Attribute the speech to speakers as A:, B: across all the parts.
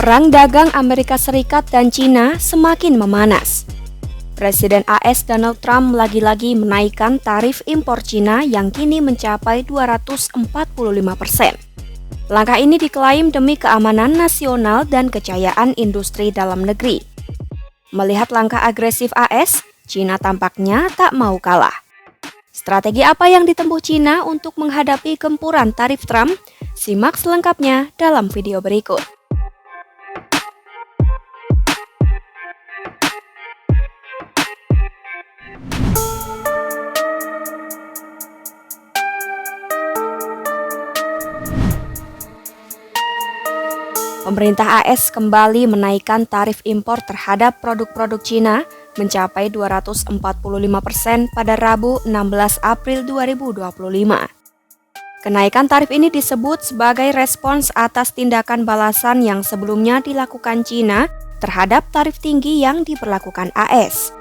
A: Perang dagang Amerika Serikat dan Cina semakin memanas. Presiden AS Donald Trump lagi-lagi menaikkan tarif impor Cina yang kini mencapai 245%. Langkah ini diklaim demi keamanan nasional dan kejayaan industri dalam negeri. Melihat langkah agresif AS, Cina tampaknya tak mau kalah. Strategi apa yang ditempuh Cina untuk menghadapi gempuran tarif Trump? Simak selengkapnya dalam video berikut. Pemerintah AS kembali menaikkan tarif impor terhadap produk-produk Cina mencapai 245% pada Rabu 16 April 2025. Kenaikan tarif ini disebut sebagai respons atas tindakan balasan yang sebelumnya dilakukan Cina terhadap tarif tinggi yang diberlakukan AS.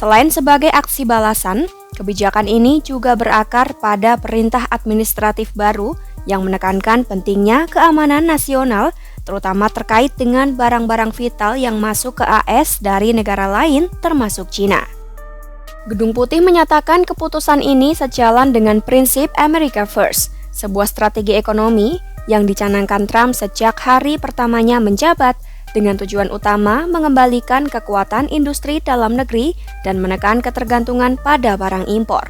A: Selain sebagai aksi balasan, kebijakan ini juga berakar pada perintah administratif baru yang menekankan pentingnya keamanan nasional, terutama terkait dengan barang-barang vital yang masuk ke AS dari negara lain termasuk Cina. Gedung Putih menyatakan keputusan ini sejalan dengan prinsip America First, sebuah strategi ekonomi yang dicanangkan Trump sejak hari pertamanya menjabat, dengan tujuan utama mengembalikan kekuatan industri dalam negeri dan menekan ketergantungan pada barang impor.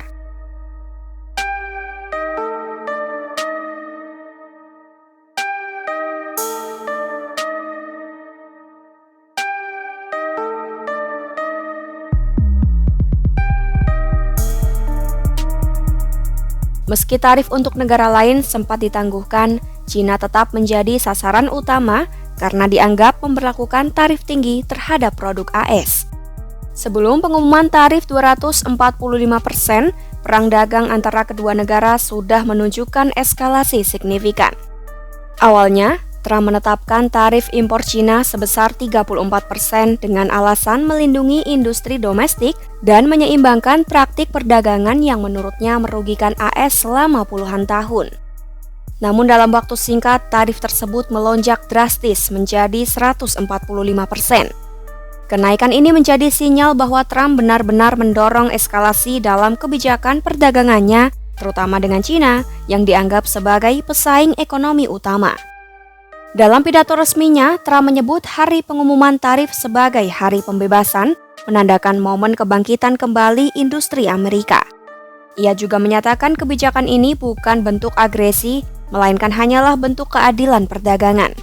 A: Meski tarif untuk negara lain sempat ditangguhkan, Cina tetap menjadi sasaran utama karena dianggap memberlakukan tarif tinggi terhadap produk AS. Sebelum pengumuman tarif 245%, perang dagang antara kedua negara sudah menunjukkan eskalasi signifikan. Awalnya, Trump menetapkan tarif impor Cina sebesar 34% dengan alasan melindungi industri domestik dan menyeimbangkan praktik perdagangan yang menurutnya merugikan AS selama puluhan tahun. Namun dalam waktu singkat, tarif tersebut melonjak drastis menjadi 145%. Kenaikan ini menjadi sinyal bahwa Trump benar-benar mendorong eskalasi dalam kebijakan perdagangannya, terutama dengan Cina, yang dianggap sebagai pesaing ekonomi utama. Dalam pidato resminya, Trump menyebut hari pengumuman tarif sebagai hari pembebasan, menandakan momen kebangkitan kembali industri Amerika. Ia juga menyatakan kebijakan ini bukan bentuk agresi, melainkan hanyalah bentuk keadilan perdagangan.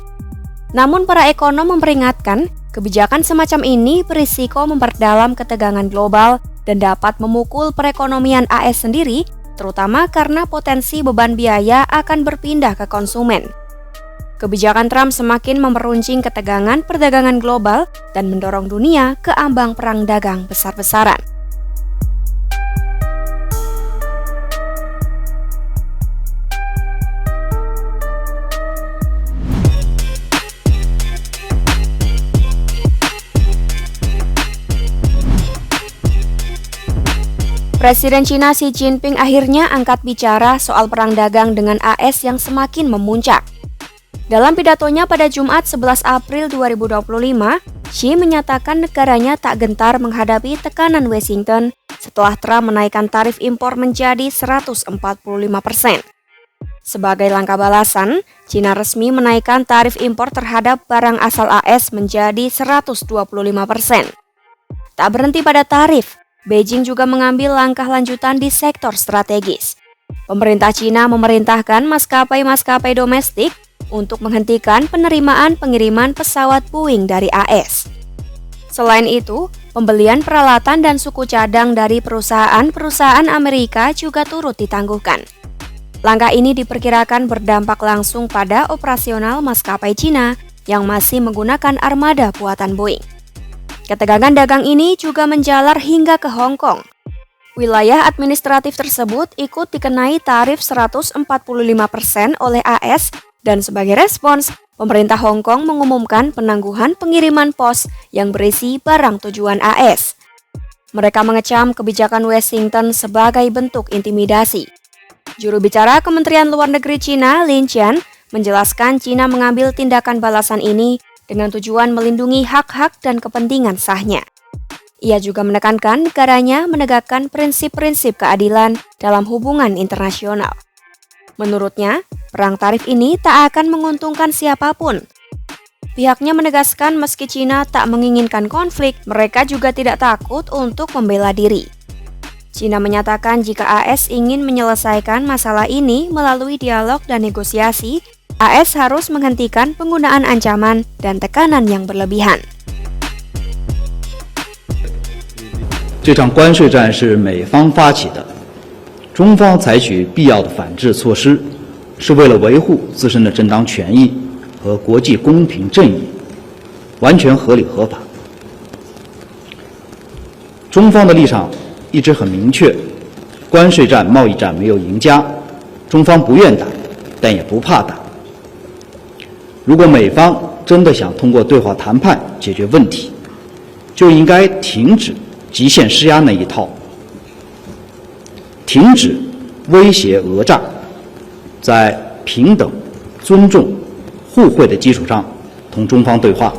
A: Namun para ekonom memperingatkan, kebijakan semacam ini berisiko memperdalam ketegangan global dan dapat memukul perekonomian AS sendiri, terutama karena potensi beban biaya akan berpindah ke konsumen. Kebijakan Trump semakin memperuncing ketegangan perdagangan global dan mendorong dunia ke ambang perang dagang besar-besaran. Presiden Cina Xi Jinping akhirnya angkat bicara soal perang dagang dengan AS yang semakin memuncak. Dalam pidatonya pada Jumat 11 April 2025, Xi menyatakan negaranya tak gentar menghadapi tekanan Washington setelah Trump menaikkan tarif impor menjadi 145%. Sebagai langkah balasan, Cina resmi menaikkan tarif impor terhadap barang asal AS menjadi 125%. Tak berhenti pada tarif, Beijing juga mengambil langkah lanjutan di sektor strategis. Pemerintah Cina memerintahkan maskapai-maskapai domestik untuk menghentikan penerimaan pengiriman pesawat Boeing dari AS. Selain itu, pembelian peralatan dan suku cadang dari perusahaan-perusahaan Amerika juga turut ditangguhkan. Langkah ini diperkirakan berdampak langsung pada operasional maskapai Cina yang masih menggunakan armada buatan Boeing. Ketegangan dagang ini juga menjalar hingga ke Hong Kong. Wilayah administratif tersebut ikut dikenai tarif 145% oleh AS dan sebagai respons, pemerintah Hong Kong mengumumkan penangguhan pengiriman pos yang berisi barang tujuan AS. Mereka mengecam kebijakan Washington sebagai bentuk intimidasi. Juru bicara Kementerian Luar Negeri Cina, Lin Jian, menjelaskan Cina mengambil tindakan balasan ini dengan tujuan melindungi hak-hak dan kepentingan sahnya. Ia juga menekankan negaranya menegakkan prinsip-prinsip keadilan dalam hubungan internasional. Menurutnya, perang tarif ini tak akan menguntungkan siapapun. Pihaknya menegaskan meski Cina tak menginginkan konflik, mereka juga tidak takut untuk membela diri. Cina menyatakan jika AS ingin menyelesaikan masalah ini melalui dialog dan negosiasi, AS harus menghentikan penggunaan ancaman dan tekanan yang berlebihan.
B: 这场关税战是美方发起的，中方采取必要的反制措施，是为了维护自身的正当权益和国际公平正义，完全合理合法。中方的立场一直很明确，关税战、贸易战没有赢家，中方不愿打，但也不怕打。如果美方真的想通过对话谈判解决问题，就应该停止极限施压那一套，停止威胁讹诈，在平等、尊重、互惠的基础上同中方对话。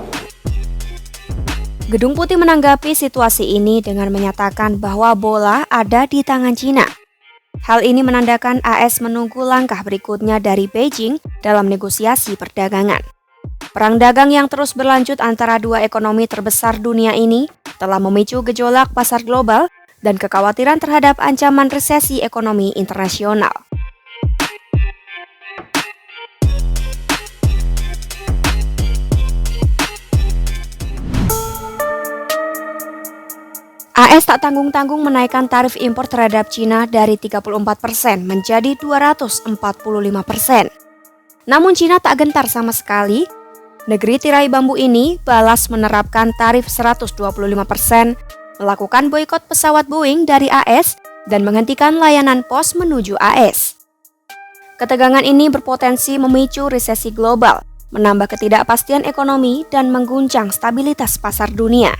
A: Gedung Putih menanggapi situasi ini dengan menyatakan bahwa bola ada di tangan Cina. Hal ini menandakan AS menunggu langkah berikutnya dari Beijing dalam negosiasi perdagangan. Perang dagang yang terus berlanjut antara dua ekonomi terbesar dunia ini telah memicu gejolak pasar global dan kekhawatiran terhadap ancaman resesi ekonomi internasional. AS tak tanggung-tanggung menaikkan tarif impor terhadap Cina dari 34% menjadi 245%. Namun Cina tak gentar sama sekali. Negeri tirai bambu ini balas menerapkan tarif 125%, melakukan boikot pesawat Boeing dari AS, dan menghentikan layanan pos menuju AS. Ketegangan ini berpotensi memicu resesi global, menambah ketidakpastian ekonomi, dan mengguncang stabilitas pasar dunia.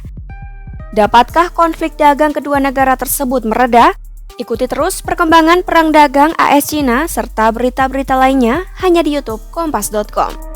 A: Dapatkah konflik dagang kedua negara tersebut mereda? Ikuti terus perkembangan perang dagang AS Cina serta berita-berita lainnya hanya di YouTube Kompas.com.